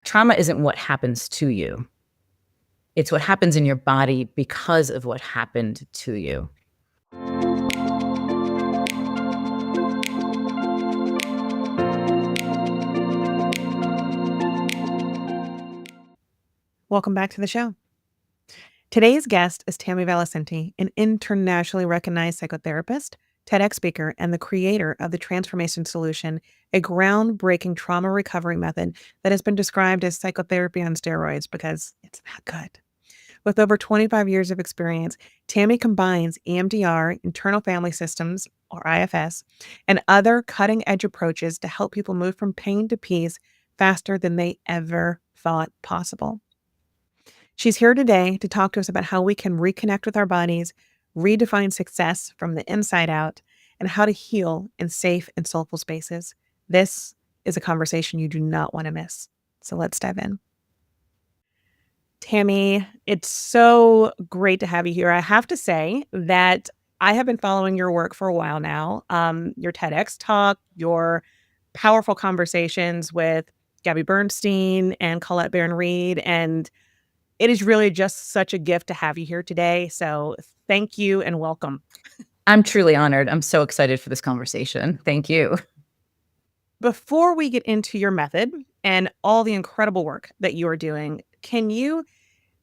trauma isn't what happens to you. It's what happens in your body because of what happened to you. Welcome back to the show. Today's guest is Tammy Valicenti, an internationally recognized psychotherapist, TEDx speaker, and the creator of the Transformation Solution, a groundbreaking trauma recovery method that has been described as psychotherapy on steroids because it's that good. With over 25 years of experience, Tammy combines EMDR, internal family systems, or IFS, and other cutting-edge approaches to help people move from pain to peace faster than they ever thought possible. She's here today to talk to us about how we can reconnect with our bodies, redefine success from the inside out, and how to heal in safe and soulful spaces. This is a conversation you do not want to miss. So let's dive in. Tammy, it's so great to have you here. I have to say that I have been following your work for a while now. Your TEDx talk, your powerful conversations with Gabby Bernstein and Colette Baron-Reed, and it is really just such a gift to have you here today. So thank you and welcome. I'm truly honored. I'm so excited for this conversation. Thank you. Before we get into your method and all the incredible work that you are doing, can you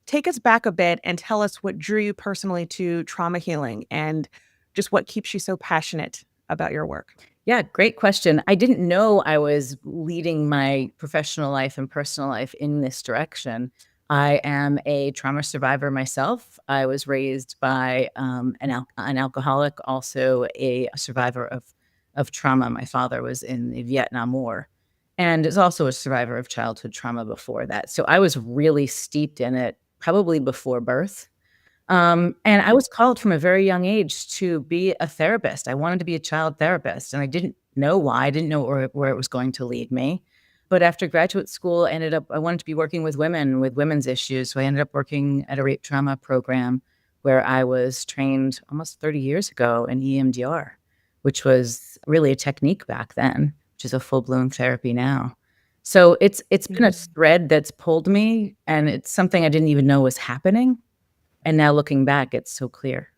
take us back a bit and tell us what drew you personally to trauma healing and just what keeps you so passionate about your work? Yeah, great question. I didn't know I was leading my professional life and personal life in this direction. I am a trauma survivor myself. I was raised by an alcoholic, also a survivor of trauma. My father was in the Vietnam War and is also a survivor of childhood trauma before that. So I was really steeped in it probably before birth. And I was called from a very young age to be a therapist. I wanted to be a child therapist, and I didn't know why. I didn't know where it was going to lead me. But after graduate school, I wanted to be working with women with women's issues. So I ended up working at a rape trauma program where I was trained almost 30 years ago in EMDR, which was really a technique back then, which is a full-blown therapy now. So it's been a thread that's pulled me, and it's something I didn't even know was happening. And now looking back, it's so clear.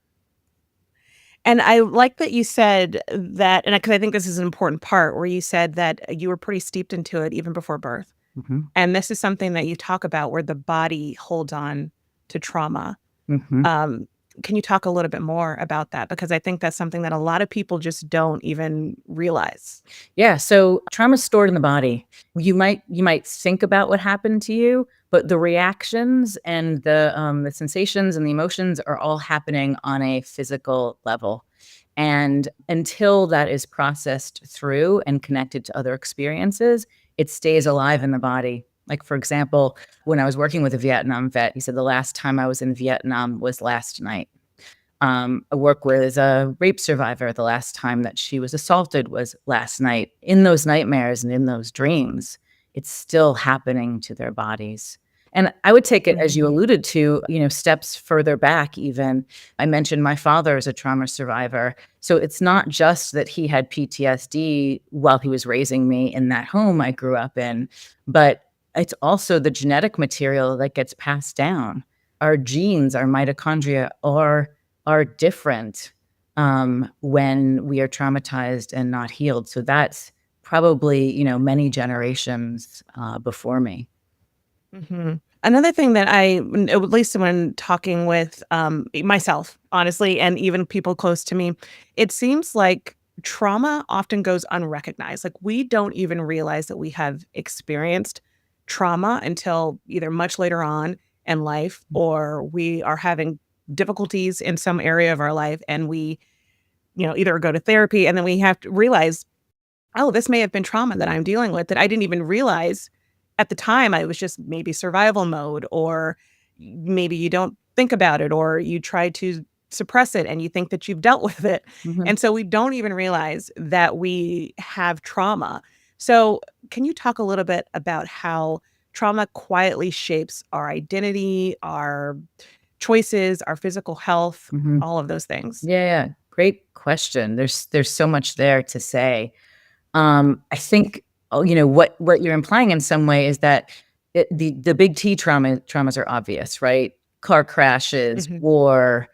And I like that you said that, and because I think this is an important part where you said that you were pretty steeped into it even before birth. Mm-hmm. And this is something that you talk about where the body holds on to trauma. Mm-hmm. Can you talk a little bit more about that? Because I think that's something that a lot of people just don't even realize. Yeah. So trauma's stored in the body. You might think about what happened to you, but the reactions and the sensations and the emotions are all happening on a physical level. And until that is processed through and connected to other experiences, it stays alive in the body. Like, for example, when I was working with a Vietnam vet, he said the last time I was in Vietnam was last night. I work with a rape survivor. The last time that she was assaulted was last night. In those nightmares and in those dreams, it's still happening to their bodies. And I would take it, as you alluded to, steps further back even. I mentioned my father is a trauma survivor. So it's not just that he had PTSD while he was raising me in that home I grew up in, but it's also the genetic material that gets passed down. Our genes, our mitochondria are different when we are traumatized and not healed. So that's probably, many generations before me. Mm-hmm. Another thing that at least when talking with myself, honestly, and even people close to me, it seems like trauma often goes unrecognized. Like we don't even realize that we have experienced trauma until either much later on in life, or we are having difficulties in some area of our life, and we, either go to therapy, and then we have to realize, oh, this may have been trauma that I'm dealing with that I didn't even realize at the time. I was just maybe survival mode, or maybe you don't think about it, or you try to suppress it and you think that you've dealt with it. Mm-hmm. And so we don't even realize that we have trauma. So can you talk a little bit about how trauma quietly shapes our identity, our choices, our physical health, Mm-hmm. all of those things? Yeah. Great question. There's so much there to say. I think, what you're implying in some way is that the big T traumas are obvious, right? Car crashes, Mhm. war,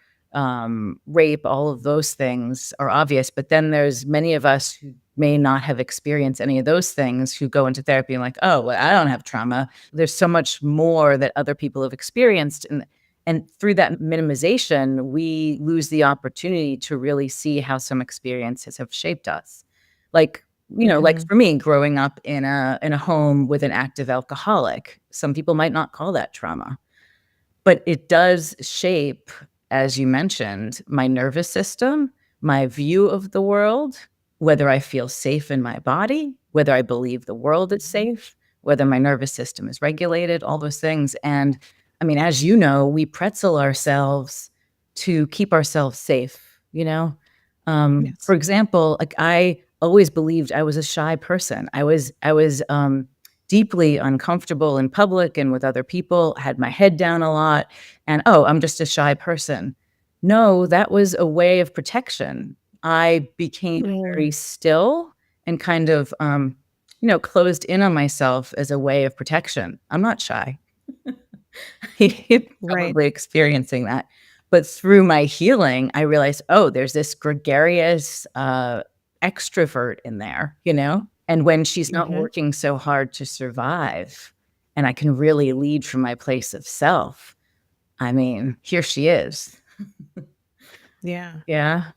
rape, all of those things are obvious. But then there's many of us who may not have experienced any of those things who go into therapy and like, oh, well, I don't have trauma. There's so much more that other people have experienced. And through that minimization, we lose the opportunity to really see how some experiences have shaped us. Like, like Mhm. for me, growing up in a home with an active alcoholic, some people might not call that trauma, but it does shape, as you mentioned, my nervous system, my view of the world, whether I feel safe in my body, whether I believe the world is safe, whether my nervous system is regulated, all those things. And I mean, as you know, we pretzel ourselves to keep ourselves safe, For Yes. example, like I always believed I was a shy person. I was deeply uncomfortable in public and with other people, had my head down a lot, and, "Oh, I'm just a shy person." No, that was a way of protection. I became Mm. very still and kind of, closed in on myself as a way of protection. I'm not shy. He's Right. probably experiencing that. But through my healing, I realized, oh, there's this gregarious extrovert in there, And when she's not Mhm. working so hard to survive, and I can really lead from my place of self, I mean, here she is. Yeah. Yeah.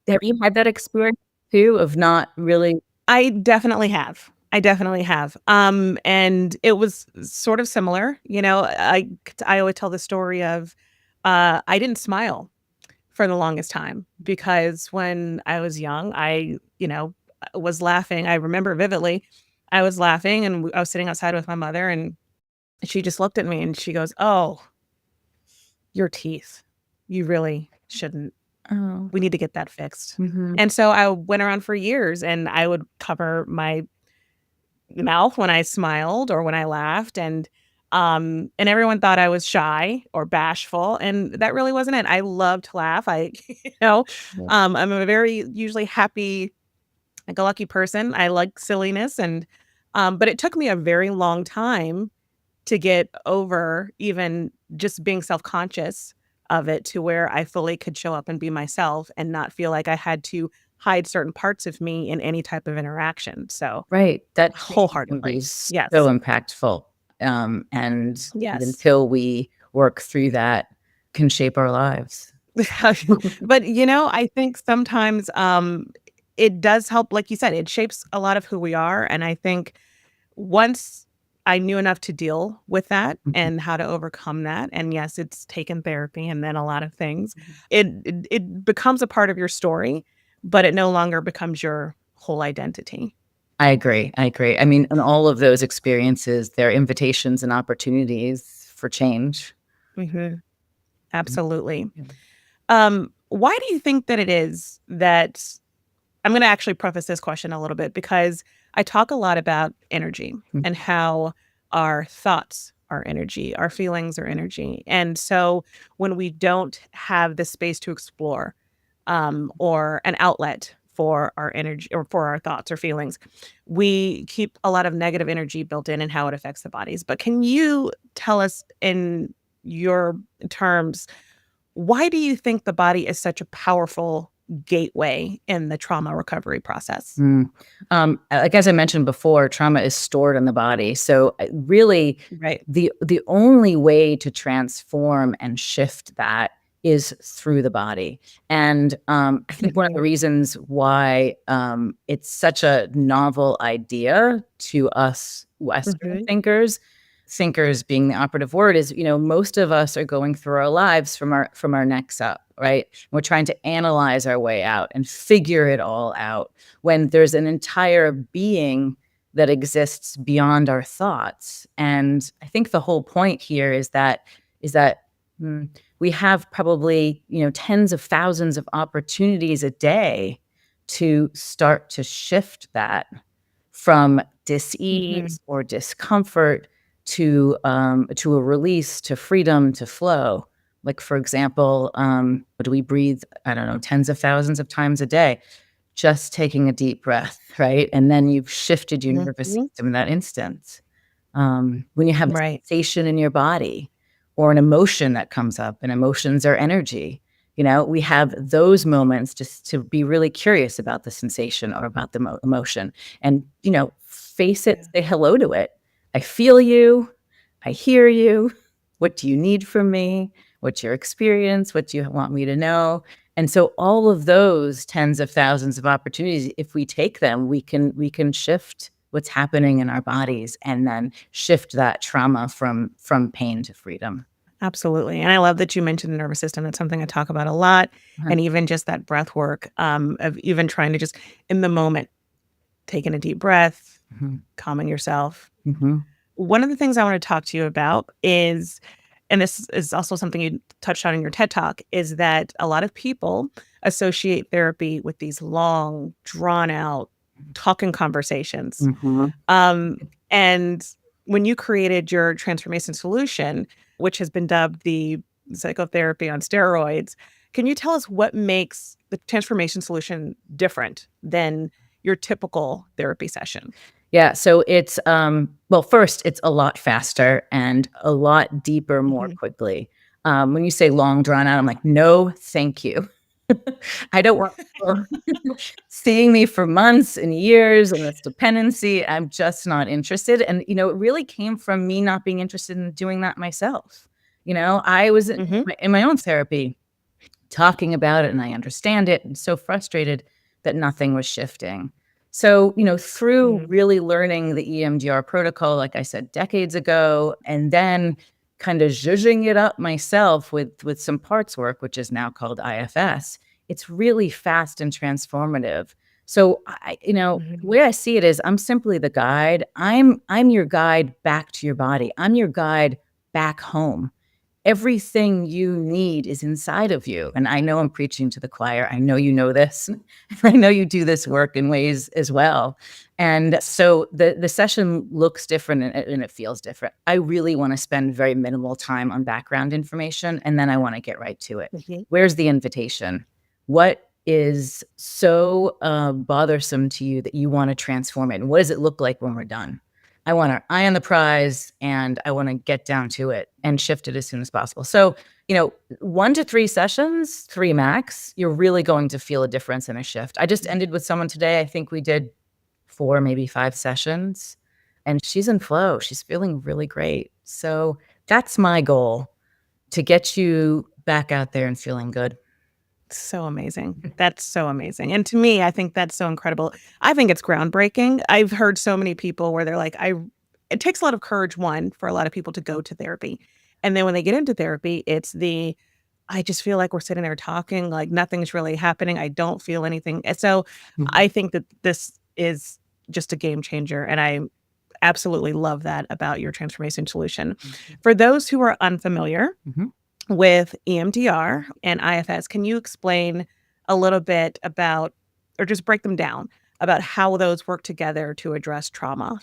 Have you had that experience too of not really? I definitely have. I definitely have. And it was sort of similar, I always tell the story of, I didn't smile for the longest time because when I was young, was laughing. I remember vividly, I was laughing and I was sitting outside with my mother and she just looked at me and she goes, "Oh, your teeth. You really shouldn't. Oh. We need to get that fixed." Mhm. And so I went around for years and I would cover my mouth when I smiled or when I laughed and everyone thought I was shy or bashful and that really wasn't it. I love to laugh. I you know, Yeah. I'm a very usually happy like a lucky person. I like silliness but it took me a very long time to get over even just being self-conscious of it to where I fully could show up and be myself and not feel like I had to hide certain parts of me in any type of interaction. So, Right, that change can be wholeheartedly. so Yes. impactful, and Yes. until we work through that, can shape our lives. But, I think sometimes, it does help, like you said, it shapes a lot of who we are, and I think once I knew enough to deal with that Mhm, and how to overcome that, and yes, it's taken therapy and then a lot of things, mhm. it becomes a part of your story, but it no longer becomes your whole identity. I agree. I mean, in all of those experiences, they're invitations and opportunities for change. Mhm. Mm, Absolutely. yeah. Why do you think that it is that I'm gonna actually preface this question a little bit because I talk a lot about energy Mm, and how our thoughts are energy, our feelings are energy. And so when we don't have the space to explore, or an outlet for our energy or for our thoughts or feelings, we keep a lot of negative energy built in and how it affects the bodies. But can you tell us in your terms why do you think the body is such a powerful gateway in the trauma recovery process? mm. Like, as I mentioned before, trauma is stored in the body, so, really, Right. the only way to transform and shift that is through the body, and, I think one of the Mhm, reasons why, it's such a novel idea to us Western mhm, thinkers being the operative word is, most of us are going through our lives from our necks up, right? We're trying to analyze our way out and figure it all out when there's an entire being that exists beyond our thoughts. And I think the whole point here is that we have probably, tens of thousands of opportunities a day to start to shift that from mhm, dis-ease or discomfort to a release, to freedom, to flow. Like, for example, do we breathe, I don't know, tens of thousands of times a day? Just taking a deep breath, right? And then you've shifted your nervous mhm. system in that instant. When you have a Right. sensation in your body or an emotion that comes up, and emotions are energy, we have those moments just to be really curious about the sensation or about the emotion and, face it, Yeah. say hello to it. I feel you. I hear you. What do you need from me? What's your experience? What do you want me to know? And so all of those tens of thousands of opportunities, if we take them, we can shift what's happening in our bodies and then shift that trauma from pain to freedom. Absolutely. And I love that you mentioned the nervous system. That's something I talk about a lot. Uh-huh. And even just that breath work, of even trying to just in the moment, taking a deep breath, Mhm. calming yourself. Mhm. One of the things I want to talk to you about is, and this is also something you touched on in your TED Talk, is that a lot of people associate therapy with these long, drawn out talking conversations. Mhm. Um, and when you created your transformation solution, which has been dubbed the psychotherapy on steroids, can you tell us what makes the transformation solution different than your typical therapy session? Yeah, so it's, well, first, it's a lot faster and a lot deeper more Mhm. quickly. When you say long drawn out, I'm like, "No, thank you." I don't want people seeing me for months and years and this dependency. I'm just not interested, and, it really came from me not being interested in doing that myself. I was in Mhm. in my own therapy talking about it and I understand it and so frustrated that nothing was shifting. So, through Mhm. really learning the EMDR protocol, like I said, decades ago, and then kind of zhuzhing it up myself with some parts work, which is now called IFS, it's really fast and transformative. So the Mhm. way I see it is I'm simply the guide. I'm your guide back to your body. I'm your guide back home. Everything you need is inside of you. And I know I'm preaching to the choir. I know you know this. I know you do this work in ways as well. And so the session looks different and it feels different. I really want to spend very minimal time on background information and then I want to get right to it. Mhm. Where's the invitation? What is so bothersome to you that you want to transform it? And what does it look like when we're done? I want our eye on the prize and I want to get down to it and shift it as soon as possible. So, 1 to 3 sessions, 3 max, you're really going to feel a difference and a shift. I just ended with someone today. I think we did 4, maybe 5 sessions, and she's in flow. She's feeling really great. So that's my goal, to get you back out there and feeling good. So amazing. That's so amazing. And to me, I think that's so incredible. I think it's groundbreaking. I've heard so many people where they're like, it takes a lot of courage, one, for a lot of people to go to therapy. And then when they get into therapy, I just feel like we're sitting there talking, like nothing's really happening. I don't feel anything. And so Mhm. I think that this is just a game changer. And I absolutely love that about your transformation solution. Mhm. For those who are unfamiliar, Mhm. with EMDR and IFS, can you explain a little bit about, or just break them down, about how those work together to address trauma?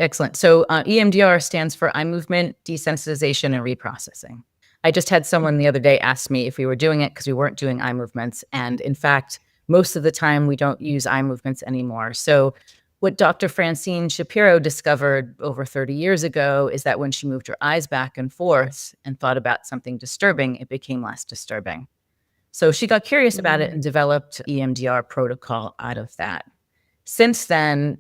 Excellent. So, EMDR stands for eye movement desensitization and reprocessing. I just had someone the other day ask me if we were doing it because we weren't doing eye movements. And in fact, most of the time we don't use eye movements anymore. So, what Dr. Francine Shapiro discovered over 30 years ago is that when she moved her eyes back and forth and thought about something disturbing, it became less disturbing. So, she got curious about it Mm, and developed EMDR protocol out of that. Since then,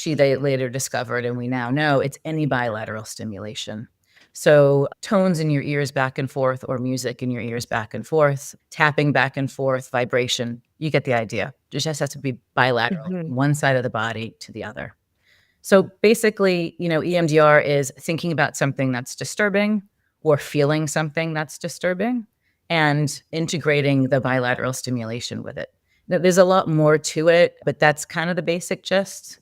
they later discovered, and we now know, it's any bilateral stimulation. So, tones in your ears back and forth, or music in your ears back and forth, tapping back and forth, vibration. You get the idea. It just has to be bilateral, mhm, one side of the body to the other. So basically, EMDR is thinking about something that's disturbing or feeling something that's disturbing and integrating the bilateral stimulation with it. Now, there's a lot more to it, but that's kind of the basic gist.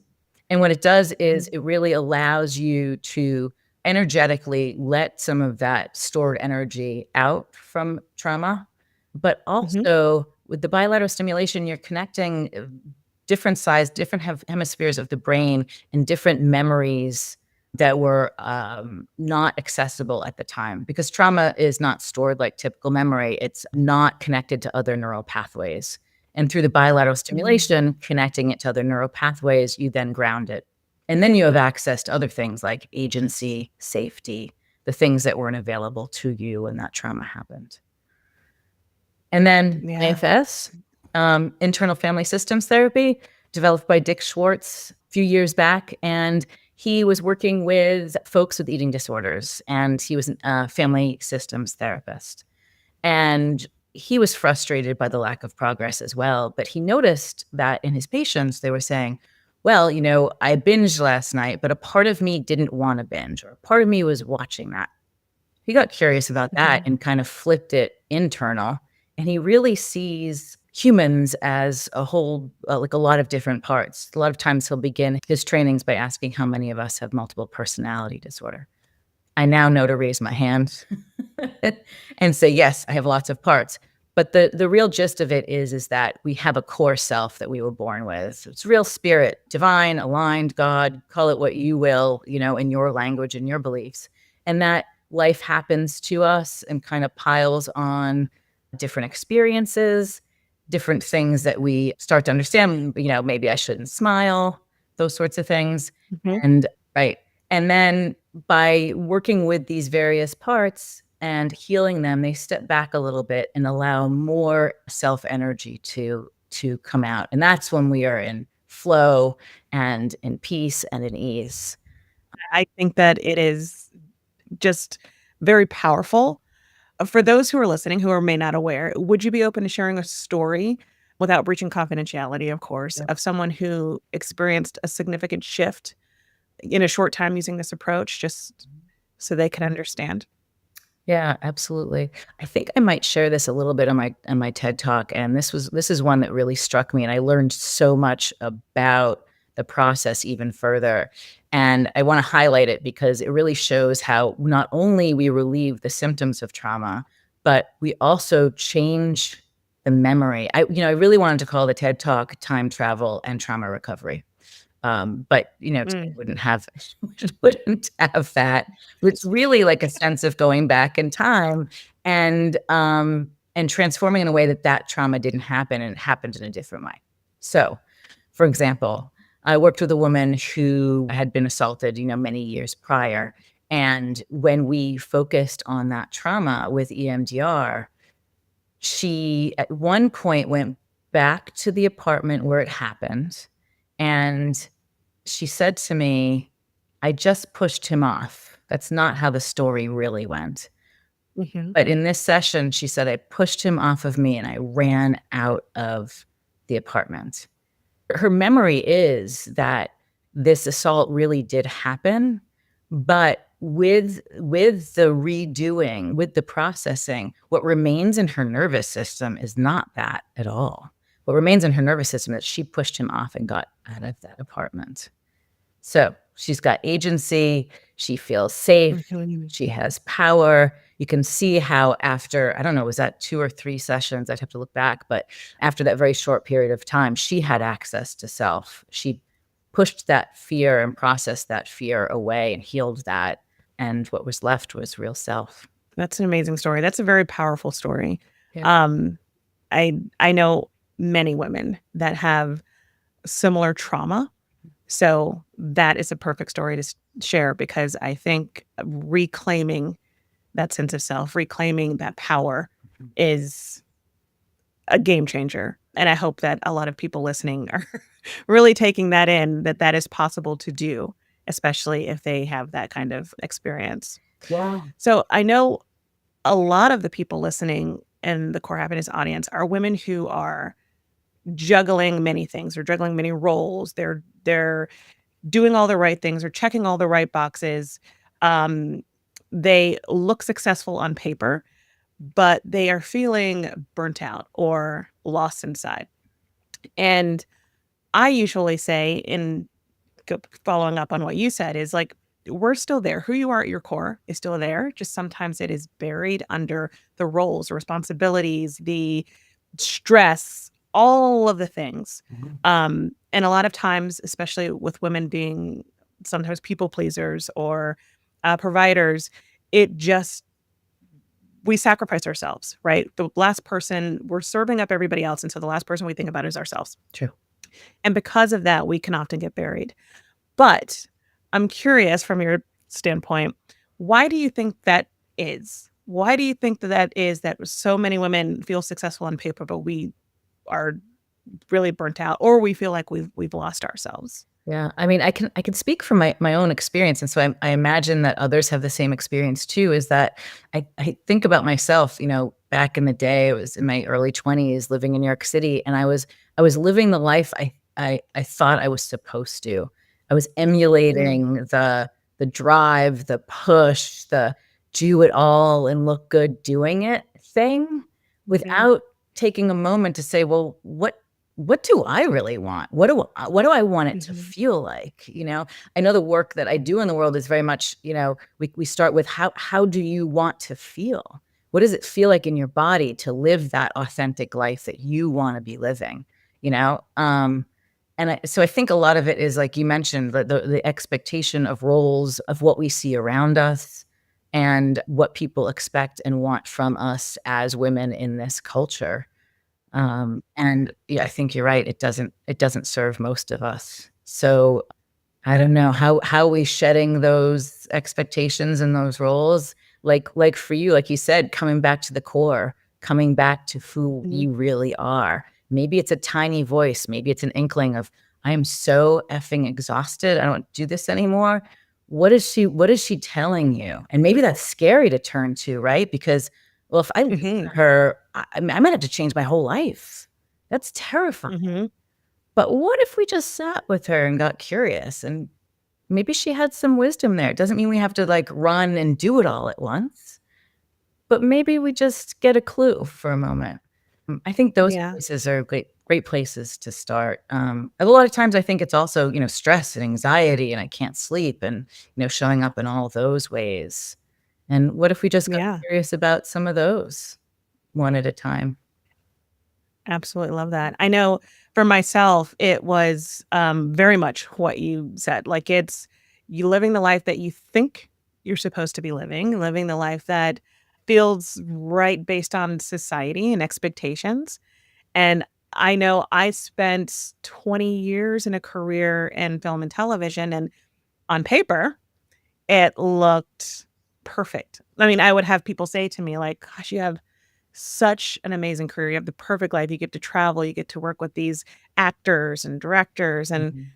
And what it does is mhm, it really allows you to energetically let some of that stored energy out from trauma. But mhm, also with the bilateral stimulation, you're connecting different hemispheres of the brain and different memories that were not accessible at the time because trauma is not stored like typical memory. It's not connected to other neural pathways. And through the bilateral mhm. stimulation, connecting it to other neural pathways, you then ground it. And then you have access to other things like agency, safety, the things that weren't available to you when that trauma happened. And then Yeah. IFS, internal family systems therapy, developed by Dick Schwartz a few years back. And he was working with folks with eating disorders, and he was a family systems therapist. And he was frustrated by the lack of progress as well. But he noticed that in his patients, they were saying, well, I binged last night, but a part of me didn't want to binge, or a part of me was watching that. He got curious about that Mhm. and kind of flipped it internal. And he really sees humans as a whole, like a lot of different parts. A lot of times he'll begin his trainings by asking how many of us have multiple personality disorder. I now know to raise my hand and say, yes, I have lots of parts. But the real gist of it is that we have a core self that we were born with. It's real spirit, divine, aligned, God, call it what you will, in your language and your beliefs. And that life happens to us and kind of piles on different experiences, different things that we start to understand, maybe I shouldn't smile, those sorts of things. Mhm. And right. And then by working with these various parts and healing them, they step back a little bit and allow more self energy to come out. And that's when we are in flow and in peace and in ease. I think that it is just very powerful. For those who are listening who are may not aware, would you be open to sharing a story, without breaching confidentiality, of course, Yep. of someone who experienced a significant shift in a short time using this approach, just so they can understand? Yeah, absolutely. I think I might share this a little bit on my TED Talk, and this is one that really struck me, and I learned so much about the process even further. And I want to highlight it because it really shows how not only we relieve the symptoms of trauma, but we also change the memory. I really wanted to call the TED Talk Time Travel and Trauma Recovery. But, today Mm, wouldn't have wouldn't have that. It's really like a sense of going back in time and transforming in a way that that trauma didn't happen and it happened in a different way. So, for example, I worked with a woman who had been assaulted, many years prior. And when we focused on that trauma with EMDR, she at one point went back to the apartment where it happened, and she said to me, "I just pushed him off. That's not how the story really went." mhm, But in this session, she said, "I pushed him off of me and I ran out of the apartment." Her memory is that this assault really did happen, but with the redoing, with the processing, what remains in her nervous system is not that at all. What remains in her nervous system is she pushed him off and got out of that apartment. So she's got agency, she feels safe, mhm. she has power. You can see how after, I don't know, was that 2 or 3 sessions? I'd have to look back, but after that very short period of time, she had access to self. She pushed that fear and processed that fear away and healed that, and what was left was real self. That's an amazing story. That's a very powerful story. Yeah. Um, I know many women that have similar trauma, so that is a perfect story to share, because I think reclaiming that sense of self, reclaiming that power, is a game changer. And I hope that a lot of people listening are really taking that in, that that is possible to do, especially if they have that kind of experience. Yeah. So I know a lot of the people listening in the Core Happiness audience are women who are juggling many things, or juggling many roles. They're doing all the right things, or checking all the right boxes. Um, they look successful on paper, but they are feeling burnt out or lost inside. And I usually say, in following up on what you said, is like, we're still there. Who you are at your core is still there. Just sometimes it is buried under the roles, the responsibilities, the stress, all of the things. Mhm. And a lot of times, especially with women being sometimes people pleasers, or providers, it just, we sacrifice ourselves, right? The last person, we're serving up everybody else. And so the last person we think about is ourselves. True. And because of that, we can often get buried. But I'm curious from your standpoint, why do you think that is? Why do you think that that is that so many women feel successful on paper, but we are really burnt out, or we feel like we've lost ourselves? Yeah, I mean, I can speak from my own experience, and so I imagine that others have the same experience too. Is that I think about myself, back in the day, it was in my early 20s, living in New York City, and I was living the life I thought I was supposed to. I was Mm, emulating the drive, the push, the do it all and look good doing it thing, mhm, without taking a moment to say, well, what do I really want? What do I want it to mhm, feel like? I know the work that I do in the world is very much, we start with how do you want to feel? What does it feel like in your body to live that authentic life that you want to be living? You know? So I think a lot of it is like you mentioned, the expectation of roles of what we see around us and what people expect and want from us as women in this culture. And yeah, I think you're right. It doesn't serve most of us. So I don't know how we shedding those expectations and those roles, like for you, like you said, coming back to the core, coming back to who mhm, you really are. Maybe it's a tiny voice, maybe it's an inkling of I am so effing exhausted. I don't do this anymore. What is she telling you? And maybe that's scary to turn to, right? Because well, if I listen mhm, to her, I might have to change my whole life. That's terrifying. mhm, But what if we just sat with her and got curious and maybe she had some wisdom there. It doesn't mean we have to, like, run and do it all at once, but maybe we just get a clue for a moment. I think those yeah, places are great places to start. A lot of times I think it's also, stress and anxiety and I can't sleep and, showing up in all those ways. And what if we just got yeah. curious about some of those one at a time? Absolutely love that. I know for myself, it was very much what you said. Like it's you living the life that you think you're supposed to be living the life that feels right based on society and expectations. And I know I spent 20 years in a career in film and television, and on paper, it looked perfect. I mean, I would have people say to me, like, gosh, you have such an amazing career. You have the perfect life. You get to travel, you get to work with these actors and directors Mhm.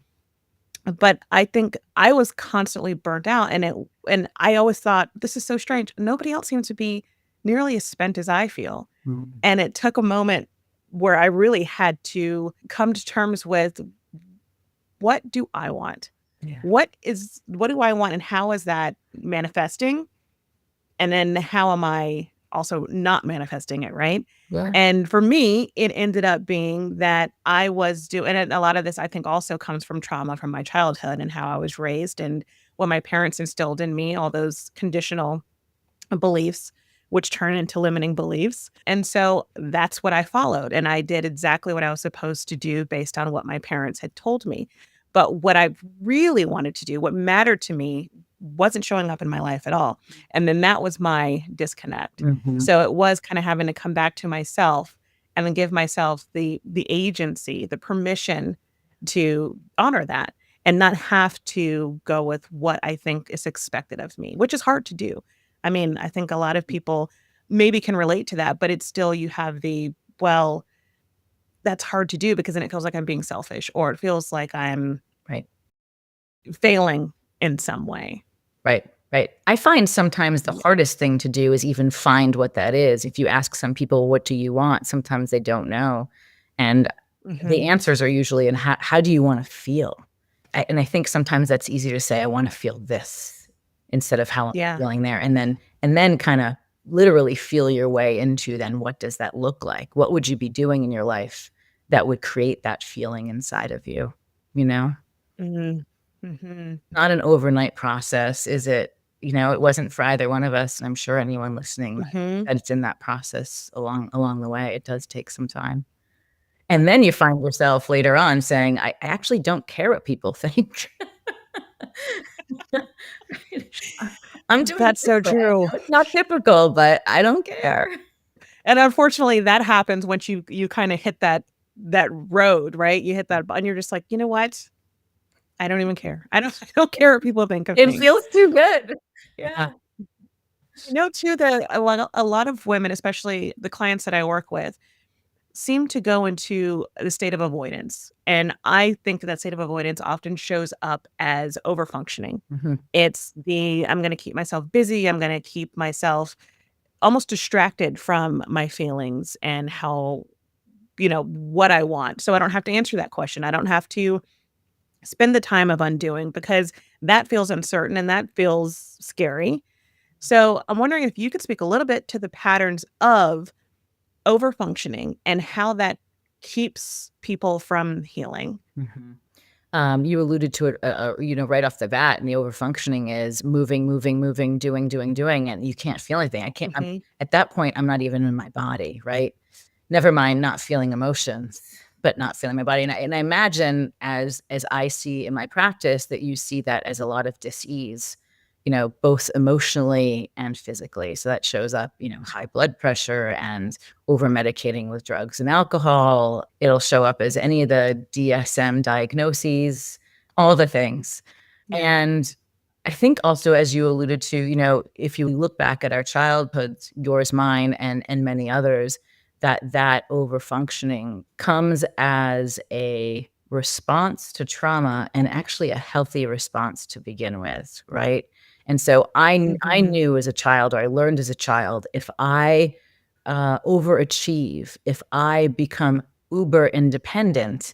but I think I was constantly burnt out and I always thought this is so strange. Nobody else seems to be nearly as spent as I feel. Mm. And it took a moment where I really had to come to terms with what do I want? Yeah. What do I want and how is that manifesting? And then how am I also not manifesting it, right? Yeah. And for me, it ended up being that I was doing and a lot of this I think also comes from trauma from my childhood and how I was raised and what my parents instilled in me, all those conditional beliefs, which turn into limiting beliefs. And so that's what I followed. And I did exactly what I was supposed to do based on what my parents had told me. But what I really wanted to do, what mattered to me, wasn't showing up in my life at all. And then that was my disconnect. Mhm. So it was kind of having to come back to myself and then give myself the agency, the permission to honor that and not have to go with what I think is expected of me, which is hard to do. I mean, I think a lot of people maybe can relate to that, but it's still you have well, that's hard to do because then it feels like I'm being selfish or it feels like I'm Right. failing in some way. Right, right. I find sometimes the Yeah. hardest thing to do is even find what that is. If you ask some people, "What do you want?" Sometimes they don't know, and the Mhm. answers are usually in how do you wanna feel? And I think sometimes that's easier to say, "I wanna feel this," instead of how I'm Yeah. feeling there, and then kinda literally feel your way into then what does that look like? What would you be doing in your life that would create that feeling inside of you, you know? Mhm. Mhm. Not an overnight process, is it? It wasn't for either one of us, and I'm sure anyone listening Mhm. that it's in that process along the way. It does take some time. And then you find yourself later on saying, "I actually don't care what people think." Right? I'm doing That's so different. I true. know it's not typical, but I don't care. And unfortunately, that happens once you kinda hit that road, right? You hit that button, you're just like, "You know what? I don't even care. I don't care what people think of It me. feels too good. Yeah. You know, too, that a lot of women, especially the clients that I work with, seem to go into the state of avoidance. And I think that state of avoidance often shows up as overfunctioning. Mhm. It's the I'm going to keep myself busy. I'm going to keep myself almost distracted from my feelings and how, what I want. So I don't have to answer that question. I don't have to spend the time of undoing because that feels uncertain and that feels scary. So I'm wondering if you could speak a little bit to the patterns of overfunctioning and how that keeps people from healing. Mhm. You alluded to it, right off the bat, and the overfunctioning is moving, moving, moving, doing, and you can't feel anything. Mhm, At that point, I'm not even in my body, right? Never mind not feeling emotions, but not feeling my body. And I imagine as I see in my practice that you see that as a lot of dis-ease, both emotionally and physically. So that shows up, high blood pressure and over medicating with drugs and alcohol. It'll show up as any of the DSM diagnoses, all the things. yeah. And I think also, as you alluded to, if you look back at our childhoods, yours, mine, and many others, that over functioning comes as a response to trauma and actually a healthy response to begin with, right? And so I Mhm, knew as a child, or I learned as a child, if I overachieve, if I become uber independent,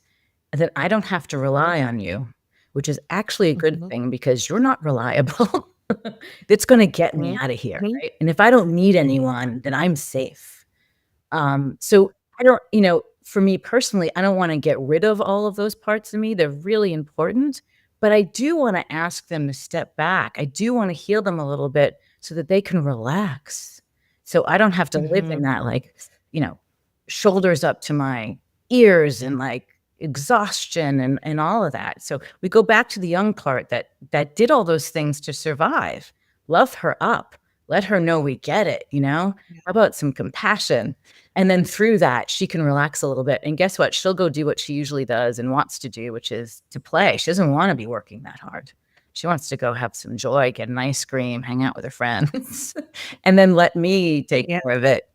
then I don't have to rely on you, which is actually a good mhm, thing because you're not reliable. That's going to get me mhm, out of here, mhm, right? And if I don't need anyone, then I'm safe. So I don't, for me personally, I don't want to get rid of all of those parts of me. They're really important, but I do want to ask them to step back. I do want to heal them a little bit so that they can relax. So I don't have to live in mhm. that, like, you know, shoulders up to my ears and like exhaustion and all of that. So we go back to the young part that did all those things to survive. Love her up. Let her know we get it, Yeah. How about some compassion? And then through that, she can relax a little bit. And guess what? She'll go do what she usually does and wants to do, which is to play. She doesn't want to be working that hard. She wants to go have some joy, get an ice cream, hang out with her friends, and then let me take Yeah. care of it.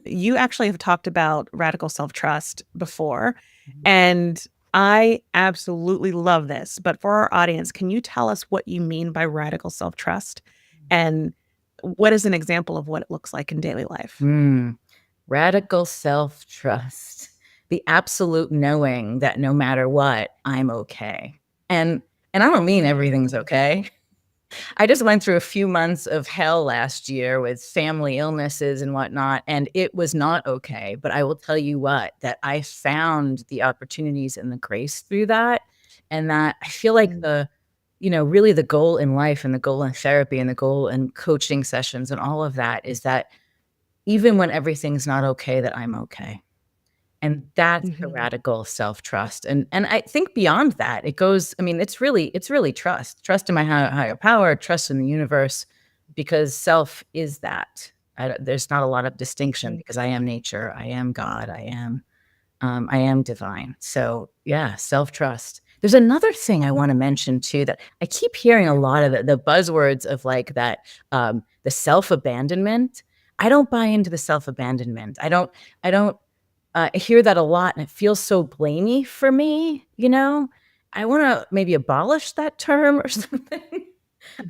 You actually have talked about radical self-trust before, Mhm. and I absolutely love this. But for our audience, can you tell us what you mean by radical self-trust and what is an example of what it looks like in daily life? Mm. Radical self-trust, the absolute knowing that no matter what, I'm okay. And and I don't mean everything's okay. I just went through a few months of hell last year with family illnesses and whatnot, and it was not okay. But I will tell you what, that I found the opportunities and the grace through that. And that I feel like Mm, really the goal in life and the goal in therapy and the goal in coaching sessions and all of that is that even when everything's not okay, that I'm okay. And that's the mhm, radical self-trust, and I think beyond that, it goes I mean, it's really trust. Trust in my higher power, trust in the universe, because self is that. There's not a lot of distinction mhm, because I am nature, I am God, I am divine. So, yeah, self-trust. There's another thing I wanna mention too that I keep hearing a lot of the buzzwords of, like, that, the self-abandonment. I don't buy into the self-abandonment. I hear that a lot, and it feels so blamey for me. I wanna maybe abolish that term or something.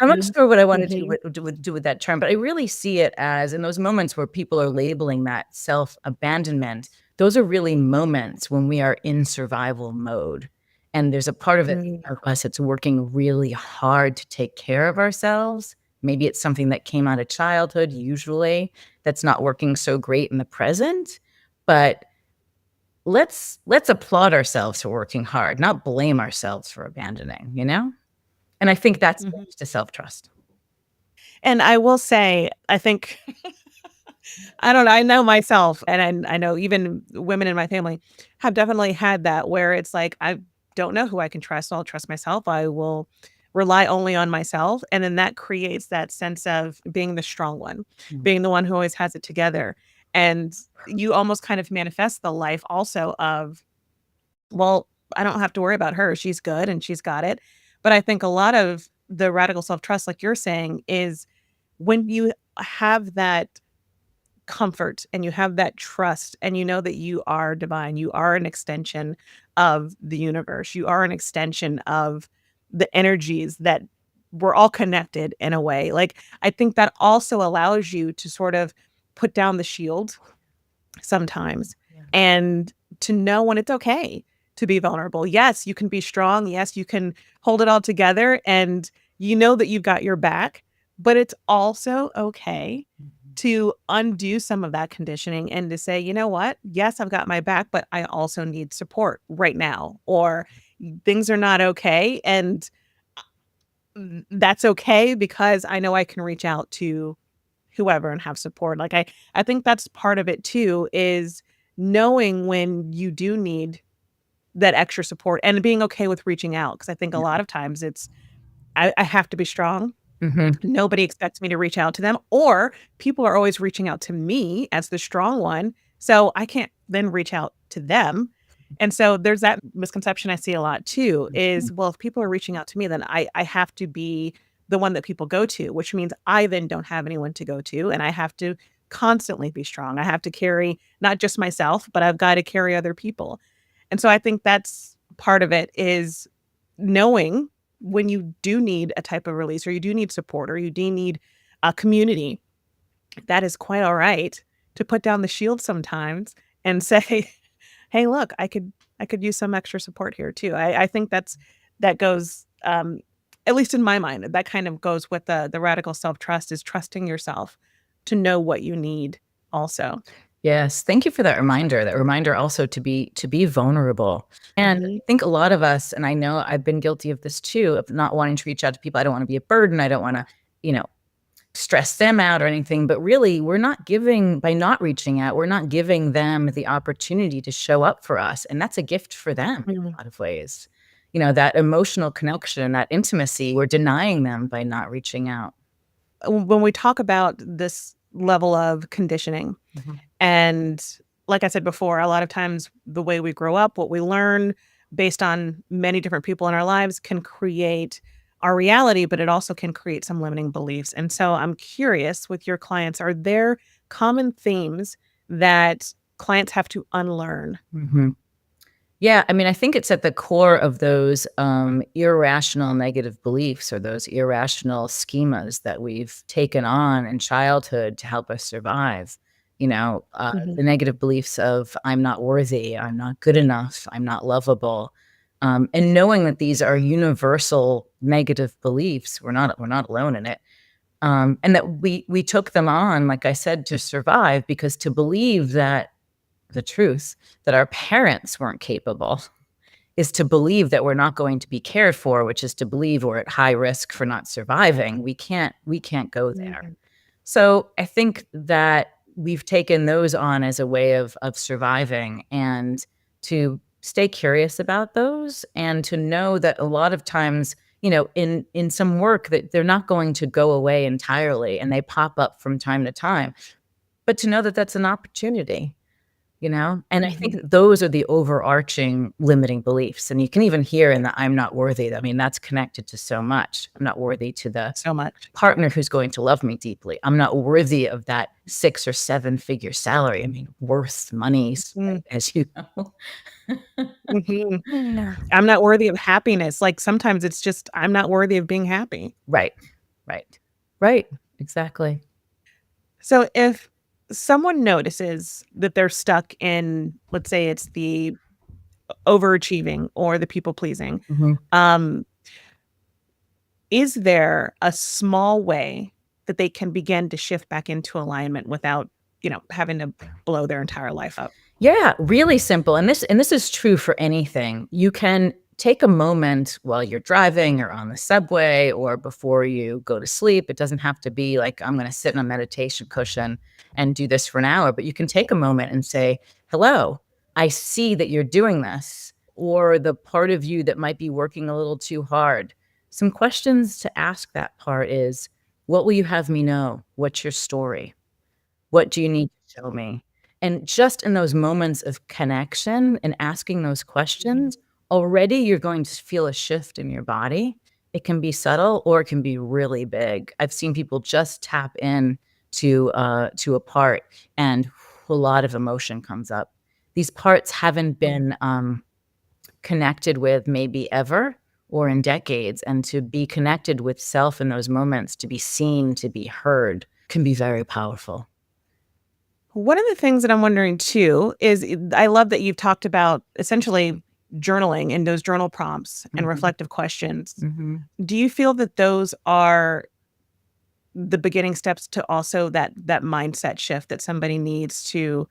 I'm not mhm, sure what I wanna do mhm, with that term, but I really see it as in those moments where people are labeling that self-abandonment, those are really moments when we are in survival mode, and there's a part of it mhm, of us that's working really hard to take care of ourselves. Maybe it's something that came out of childhood, usually, that's not working so great in the present, but let's applaud ourselves for working hard, not blame ourselves for abandoning? And I think that's mhm. to self-trust. And I will say, I think I don't know, I know myself, and I know even women in my family have definitely had that where it's like, I don't know who I can trust, I'll trust myself, I will rely only on myself, and then that creates that sense of being the strong one, Mm. being the one who always has it together, and you almost kind of manifest the life also of, "Well, I don't have to worry about her, she's good and she's got it." But I think a lot of the radical self-trust, like you're saying, is when you have that comfort and you have that trust and you know that you are divine, you are an extension of the universe, you are an extension of the energies that we're all connected in a way. Like, I think that also allows you to sort of put down the shield sometimes Yeah. and to know when it's okay to be vulnerable. Yes, you can be strong. Yes, you can hold it all together and you know that you've got your back, but it's also okay Mhm. to undo some of that conditioning and to say, you know what? Yes, I've got my back, but I also need support right now, or things are not okay. And that's okay because I know I can reach out to whoever and have support. Like I think that's part of it too, is knowing when you do need that extra support and being okay with reaching out. Cause I think a Yeah. lot of times it's I have to be strong. Mhm. Nobody expects me to reach out to them, or people are always reaching out to me as the strong one. So I can't then reach out to them. And so there's that misconception I see a lot too Mhm. is, well, if people are reaching out to me, then I have to be the one that people go to, which means I then don't have anyone to go to. And I have to constantly be strong. I have to carry not just myself, but I've got to carry other people. And so I think that's part of it is knowing when you do need a type of release or you do need support or you do need a community, that is quite all right to put down the shield sometimes and say, "Hey, look, I could use some extra support here too." I think that goes at least in my mind, that kind of goes with the radical self-trust is trusting yourself to know what you need also. Yes, thank you for that reminder. That reminder also to be vulnerable. And Mhm. I think a lot of us, and I know I've been guilty of this too, of not wanting to reach out to people. I don't want to be a burden. I don't want to, you know, stress them out or anything. But really, we're not giving by not reaching out, we're not giving them the opportunity to show up for us. And that's a gift for them in Mhm. a lot of ways. You know, that emotional connection, that intimacy, we're denying them by not reaching out. When we talk about this level of conditioning, Mhm. and like I said before, a lot of times the way we grow up, what we learn based on many different people in our lives can create our reality, but it also can create some limiting beliefs. And so I'm curious with your clients, are there common themes that clients have to unlearn? Mhm. Yeah, I mean, I think it's at the core of those, irrational negative beliefs or those irrational schemas that we've taken on in childhood to help us survive. You know, Mhm, the negative beliefs of "I'm not worthy, I'm not good enough, I'm not lovable," and knowing that these are universal negative beliefs, we're not alone in it, and that we took them on, like I said, to survive because to believe that the truth that our parents weren't capable is to believe that we're not going to be cared for, which is to believe we're at high risk for not surviving. We can't go there. mhm, So I think that we've taken those on as a way of surviving and to stay curious about those and to know that a lot of times, you know, in some work that they're not going to go away entirely and they pop up from time to time, but to know that that's an opportunity, you know? And I think mhm. that those are the overarching limiting beliefs, and you can even hear in the "I'm not worthy," I mean, that's connected to so much. I'm not worthy to the So much. partner who's going to love me deeply. I'm not worthy of that 6 or 7-figure salary. I mean, worth money, Mm, as you know. mhm. Mm. I'm not worthy of happiness. Like sometimes it's just, I'm not worthy of being happy. Right, right, right, exactly. So if someone notices that they're stuck in, let's say it's the overachieving or the people pleasing, Mhm. um, is there a small way that they can begin to shift back into alignment without, having to blow their entire life up? Yeah, really simple, and this is true for anything. You can take a moment while you're driving or on the subway or before you go to sleep. It doesn't have to be like, "I'm gonna sit in a meditation cushion and do this for an hour," but you can take a moment and say, "Hello, I see that you're doing this," or the part of you that might be working a little too hard. Some questions to ask that part is, "What will you have me know? What's your story? What do you need to show me?" And just in those moments of connection and asking those Mhm. questions, already you're going to feel a shift in your body. It can be subtle or it can be really big. I've seen people just tap in to a part and a lot of emotion comes up. These parts haven't been connected with maybe ever or in decades, and to be connected with self in those moments, to be seen, to be heard, can be very powerful. One of the things that I'm wondering too is I love that you've talked about essentially journaling and those journal prompts and reflective questions. Do you feel that those are the beginning steps to also that mindset shift that somebody needs to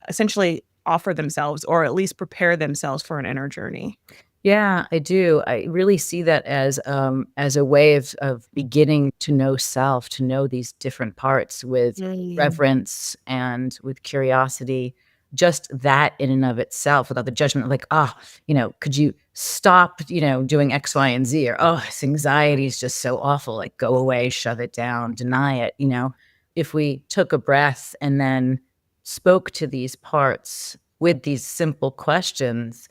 essentially offer themselves or at least prepare themselves for an inner journey? Yeah, I do. I really see that as a way of beginning to know self, to know these different parts with Mm. reverence and with curiosity. Just that in and of itself, without the judgment of like, ah, could you stop, doing X, Y, and Z, or oh, this anxiety is just so awful. Like, go away, shove it down, deny it. If we took a breath and then spoke to these parts with these simple questions,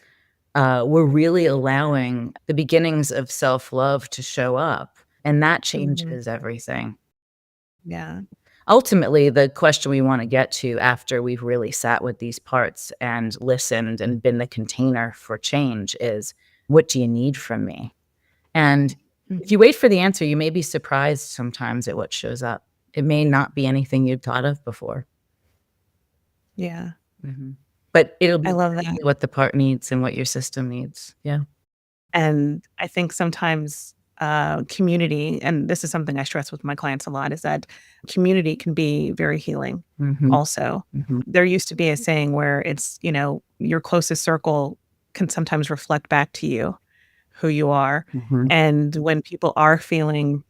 we're really allowing the beginnings of self-love to show up, and that Mhm. changes everything. Yeah. Ultimately, the question we wanna get to after we've really sat with these parts and listened and been the container for change is, "What do you need from me?" And if Mhm. you wait for the answer, you may be surprised sometimes at what shows up. It may not be anything you'd thought of before. Yeah. Mhm. But it'll I be love that. exactly what the part needs and what your system needs. Yeah. And I think sometimes community, and this is something I stress with my clients a lot, is that community can be very healing Mhm. also. Mhm. There used to be a saying where it's, your closest circle can sometimes reflect back to you who you are. Mhm. And when people are feeling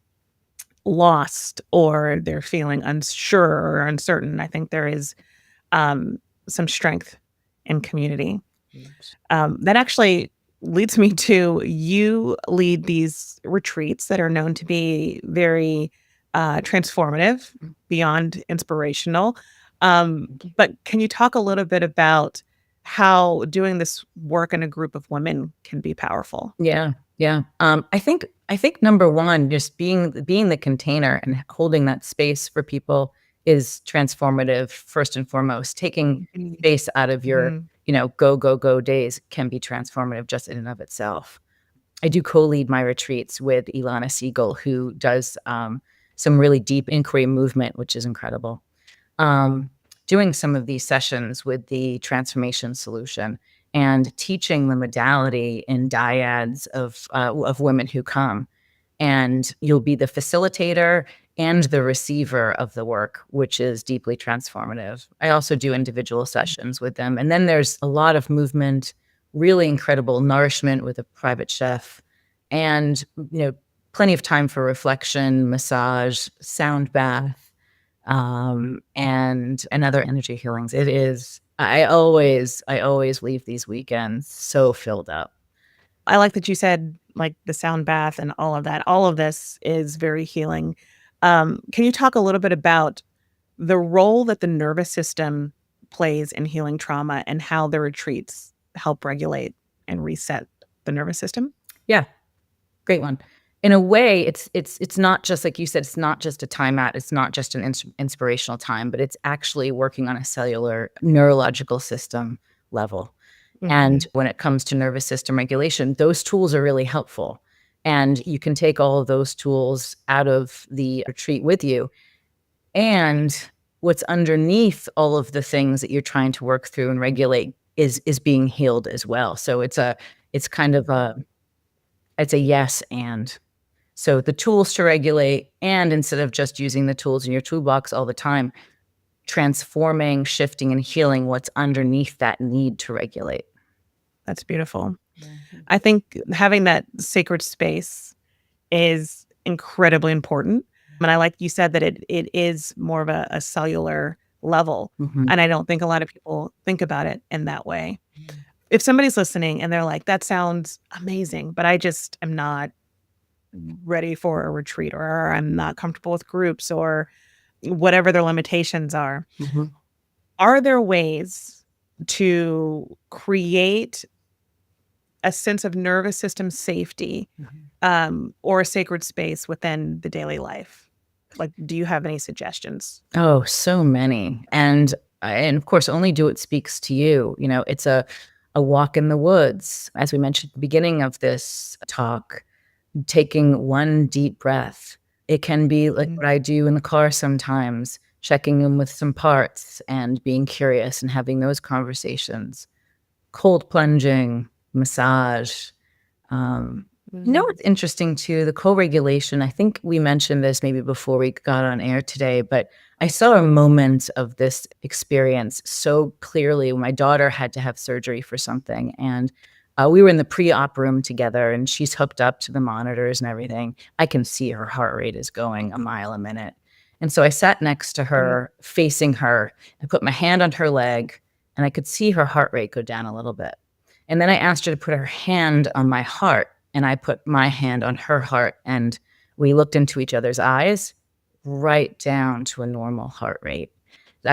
lost or they're feeling unsure or uncertain, I think there is um, some strength in community. Yes. That actually leads me to you lead these retreats that are known to be very transformative, Mm. beyond inspirational. But can you talk a little bit about how doing this work in a group of women can be powerful? Yeah, yeah. I think number one, just being the container and holding that space for people is transformative first and foremost. Taking Mhm. space out of your, Mhm. go, go, go days can be transformative just in and of itself. I do co-lead my retreats with Ilana Siegel, who does some really deep inquiry movement, which is incredible. um, Doing some of these sessions with the transformation solution and teaching the modality in dyads of women who come, and you'll be the facilitator and the receiver of the work, which is deeply transformative. I also do individual sessions with them, and then there's a lot of movement, really incredible nourishment with a private chef, and plenty of time for reflection, massage, sound bath, and other energy healings. It is I always leave these weekends so filled up. I like that you said like the sound bath and all of that. All of this is very healing. Can you talk a little bit about the role that the nervous system plays in healing trauma and how the retreats help regulate and reset the nervous system? Yeah, great one. In a way, it's not just like you said, it's not just a timeout, it's not just an inspirational time, but it's actually working on a cellular neurological system level. And Mhm. when it comes to nervous system regulation, those tools are really helpful. And you can take all of those tools out of the retreat with you. And what's underneath all of the things that you're trying to work through and regulate is being healed as well. So it's kind of it's a yes and. So the tools to regulate, and instead of just using the tools in your toolbox all the time, transforming, shifting, and healing what's underneath that need to regulate. That's beautiful. Mhm. I think having that sacred space is incredibly important. And I like you said that it is more of a cellular level. Mhm. And I don't think a lot of people think about it in that way. If somebody's listening and they're like, that sounds amazing, but I just am not ready for a retreat or I'm not comfortable with groups or whatever their limitations Mhm. are there ways to create a sense of nervous system safety, or a sacred space within the daily life? Like, do you have any suggestions? Oh, so many. And of course, only do what speaks to you. It's a walk in the woods. As we mentioned at the beginning of this talk, taking one deep breath. It can be like Mhm. what I do in the car sometimes, checking in with some parts and being curious and having those conversations. Cold plunging, massage. Um, Mhm. what's interesting too? The co-regulation. I think we mentioned this maybe before we got on air today, but I saw a moment of this experience so clearly when my daughter had to have surgery for something, and we were in the pre-op room together, and she's hooked up to the monitors and everything. I can see her heart rate is going a mile a minute, and so I sat next to Mhm. her, facing her. I put my hand on her leg, and I could see her heart rate go down a little bit. And then I asked her to put her hand on my heart, and I put my hand on her heart, and we looked into each other's eyes, right down to a normal heart rate.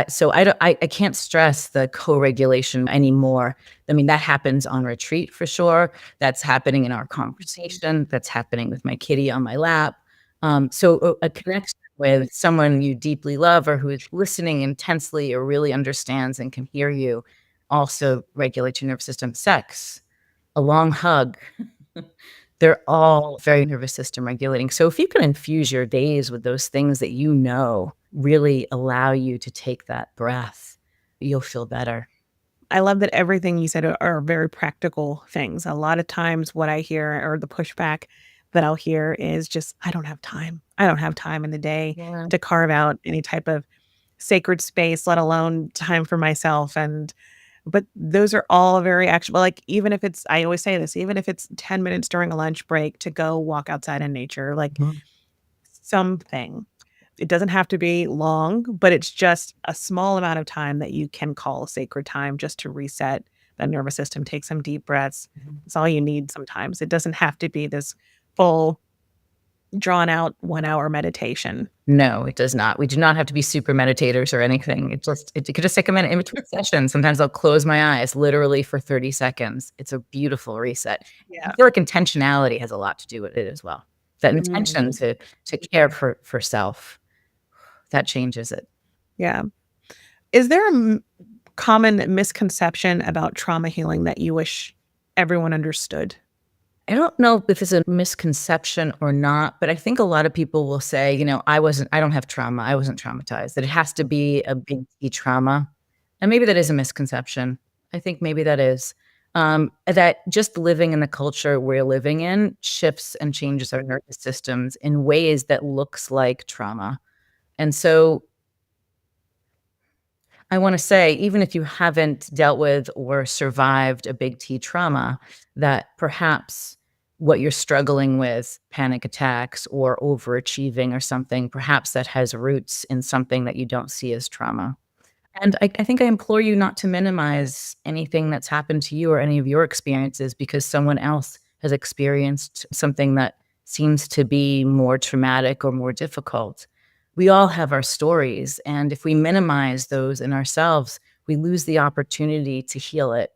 So I can't stress the co-regulation anymore. I mean, that happens on retreat for sure. That's happening in our Mhm. conversation. That's happening with my kitty on my lap. So a connection with someone you deeply love or who is listening intensely or really understands and can hear you also regulates your nervous system. Sex, a long hug. They're all very nervous system regulating. So if you can infuse your days with those things that really allow you to take that breath, you'll feel better. I love that everything you said are very practical things. A lot of times what I hear or the pushback that I'll hear is just, "I don't have time. I don't have time in the day Yeah. to carve out any type of sacred space, let alone time for myself." And but those are all very actionable. Like, even if it's I always say this, even if it's 10 minutes during a lunch break to go walk outside in nature, like Mhm. something. It doesn't have to be long, but it's just a small amount of time that you can call sacred time just to reset the nervous system, take some deep breaths. Mhm. It's all you need sometimes. It doesn't have to be this full, drawn out 1 hour meditation. No, it does not. We do not have to be super meditators or anything. It could just take a minute in between sessions. Sometimes I'll close my eyes literally for 30 seconds. It's a beautiful reset. I Yeah. feel like intentionality has a lot to do with it as well. That intention Mhm. to care for self, that changes it. Yeah. Is there a common misconception about trauma healing that you wish everyone understood? I don't know if it's a misconception or not, but I think a lot of people will say, I don't have trauma. I wasn't traumatized, that it has to be a big T trauma. And maybe that is a misconception. I think maybe that is. That just living in the culture we're living in shifts and changes our nervous systems in ways that looks like trauma. And so I wanna say, even if you haven't dealt with or survived a big T trauma, that perhaps what you're struggling with, panic attacks or overachieving or something, perhaps that has roots in something that you don't see as trauma. And I think I implore you not to minimize anything that's happened to you or any of your experiences because someone else has experienced something that seems to be more traumatic or more difficult. We all have our stories, and if we minimize those in ourselves, we lose the opportunity to heal it.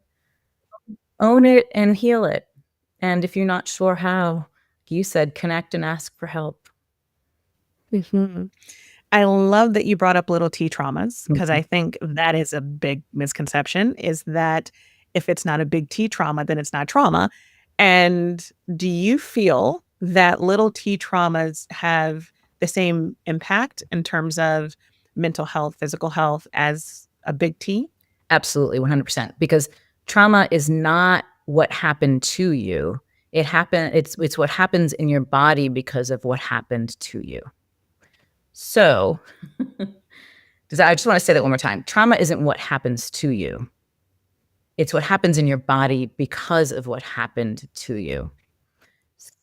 Own it and heal it. And if you're not sure how, like you said, connect and ask for help. Mhm. I love that you brought up little T traumas because Mhm. I think that is a big misconception, is that if it's not a big T trauma, then it's not trauma. And do you feel that little T traumas have the same impact in terms of mental health, physical health as a big T? Absolutely, 100%, because trauma is not what happened to you. It's what happens in your body because of what happened to you. So, I just wanna say that one more time. Trauma isn't what happens to you. It's what happens in your body because of what happened to you.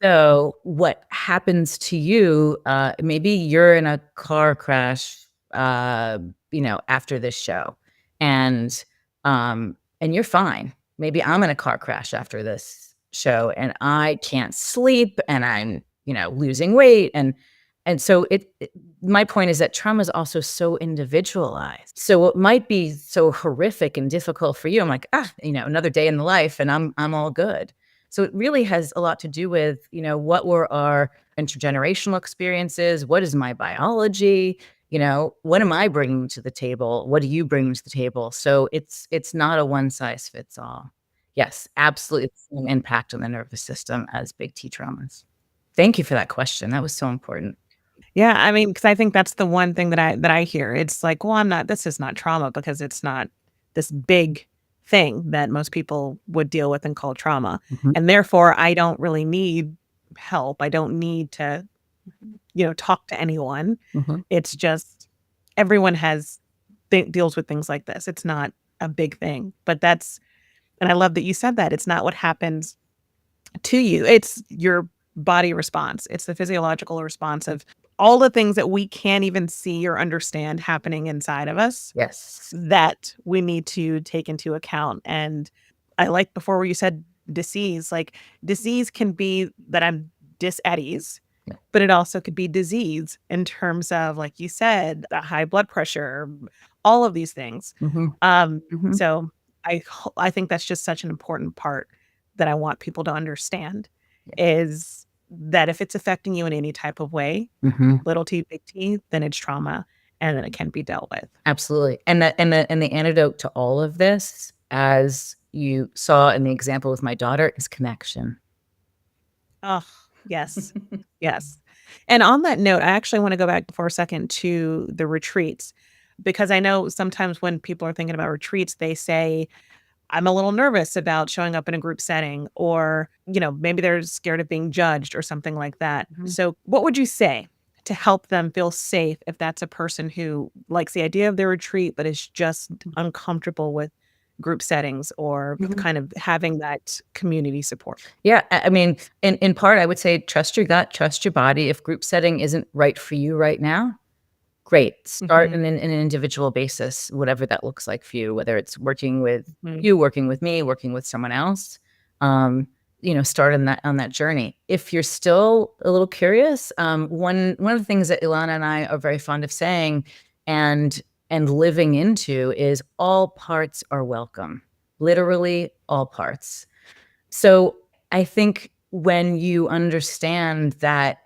So, what happens to you, maybe you're in a car crash, after this show, and, and you're fine. Maybe I'm in a car crash after this show, and I can't sleep, and I'm, losing weight, and so my point is that trauma is also so individualized. So what might be so horrific and difficult for you, I'm like, another day in the life, and I'm all good. So it really has a lot to do with, what were our intergenerational experiences? What is my biology? What am I bringing to the table? What do you bring to the table? So it's not a one size fits all. Yes, absolutely the same impact on the nervous system as big T traumas. Thank you for that question. That was so important. Yeah, I mean, because I think that's the one thing that I hear. It's like, well, this is not trauma because it's not this big thing that most people would deal with and call trauma. Mhm, And therefore, I don't really need help. I don't need to, talk to anyone. mhm. It's just everyone deals with things like this. It's not a big thing. And I love that you said that. It's not what happens to you. It's your body response. It's the physiological response of all the things that we can't even see or understand happening inside of us Yes. that we need to take into account. And I like before where you said disease, like disease can be that I'm at ease, Yeah. but it also could be disease in terms of, like you said, the high blood pressure, all of these things. Mhm, Um, mhm. so I think that's just such an important part that I want people to understand Yeah. is that if it's affecting you in any type of way, Mhm. little t, big T, then it's trauma and then it can be dealt with. Absolutely. And the antidote to all of this, as you saw in the example with my daughter, is connection. Oh, yes. Yes. And on that note, I actually want to go back for a second to the retreats because I know sometimes when people are thinking about retreats, they say, I'm a little nervous about showing up in a group setting, or, maybe they're scared of being judged or something like that. Mhm, So, what would you say to help them feel safe if that's a person who likes the idea of their retreat, but is just uncomfortable with group settings or mhm. kind of having that community support? Yeah, I mean, in part, I would say trust your gut, trust your body. If group setting isn't right for you right now, great. Start Mhm, in an individual basis, whatever that looks like for you, whether it's working with mhm. you, working with me, working with someone else. Um, start on that journey. If you're still a little curious, one of the things that Ilana and I are very fond of saying and living into is all parts are welcome. Literally all parts. So I think when you understand that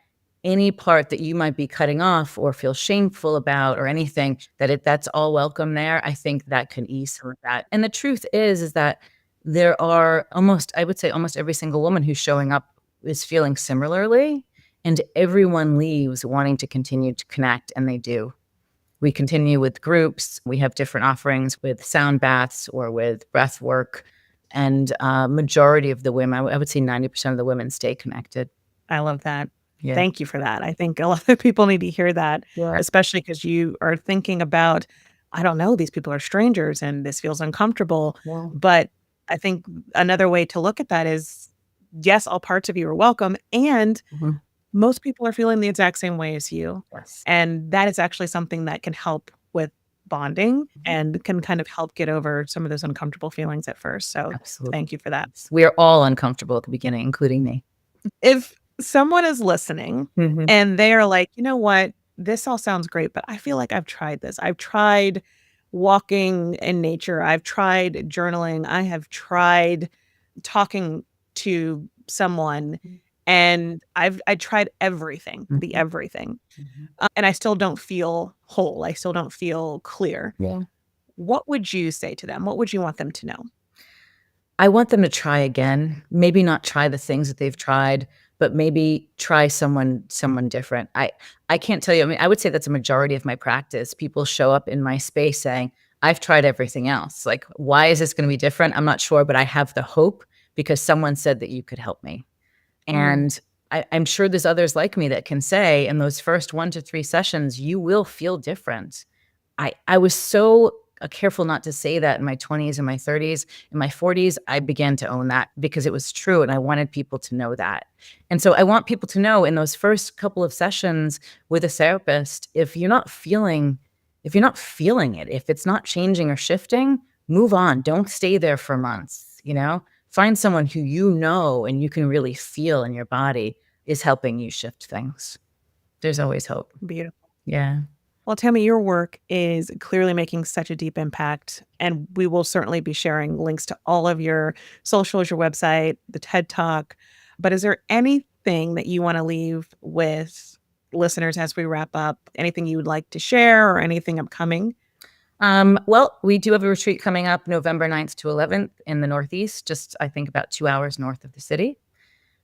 any part that you might be cutting off or feel shameful about or anything, that's all welcome there, I think that can ease some of that. And the truth is that there are I would say almost every single woman who's showing up is feeling similarly, and everyone leaves wanting to continue to connect, and they do. We continue with groups. We have different offerings with sound baths or with breath work. And majority of the women, I would say 90% of the women stay connected. I love that. Yeah. Thank you for that. I think a lot of people need to hear that, Yeah. especially because you are thinking about, I don't know, these people are strangers and this feels uncomfortable. Well, But I think another way to look at that is, yes, all parts of you are welcome. And mhm. most people are feeling the exact same way as you. Yes. And that is actually something that can help with bonding Mhm. and can kind of help get over some of those uncomfortable feelings at first. So Absolutely. thank you for that. Yes. We are all uncomfortable at the beginning, including me. If someone is listening Mhm. and they are like, "You know what? This all sounds great, but I feel like I've tried this. I've tried walking in nature. I've tried journaling. I have tried talking to someone, and I tried everything, the Mhm. everything, Mhm. and I still don't feel whole. I still don't feel clear." Yeah. What would you say to them? What would you want them to know? I want them to try again. Maybe not try the things that they've tried, but maybe try someone different. I can't tell you. I mean, I would say that's a majority of my practice. People show up in my space saying, "I've tried everything else. Like, why is this going to be different? I'm not sure, but I have the hope because someone said that you could help me." Mm, And I'm sure there's others like me that can say in those first 1 to 3 sessions, you will feel different. I was so, careful not to say that in my 20s and my 30s. In my 40s, I began to own that because it was true, and I wanted people to know that. And so I want people to know in those first couple of sessions with a therapist, if you're not feeling it, if it's not changing or shifting, move on. Don't stay there for months, you know? Find someone who you know and you can really feel in your body is helping you shift things. There's always hope. beautiful. Yeah. Well, Tammy, your work is clearly making such a deep impact, and we will certainly be sharing links to all of your socials, your website, the TED Talk. But is there anything that you want to leave with listeners as we wrap up? Anything you would like to share or anything upcoming? Well, we do have a retreat coming up November 9th to 11th in the Northeast, just I think about 2 hours north of the city.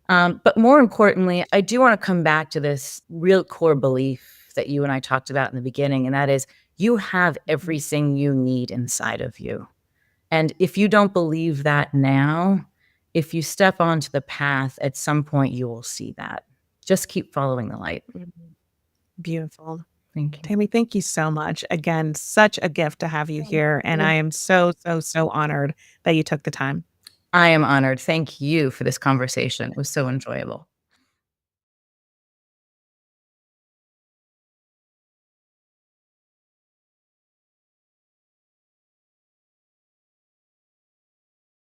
But more importantly, I do want to come back to this real core belief that you and I talked about in the beginning, and that is you have everything you need inside of you. And if you don't believe that now, if you step onto the path, at some point you will see that. Just keep following the light. Beautiful. Thank you. Tammy, thank you so much. Again, such a gift to have you here. And I am so, so, so honored that you took the time. I am honored. Thank you for this conversation. It was so enjoyable.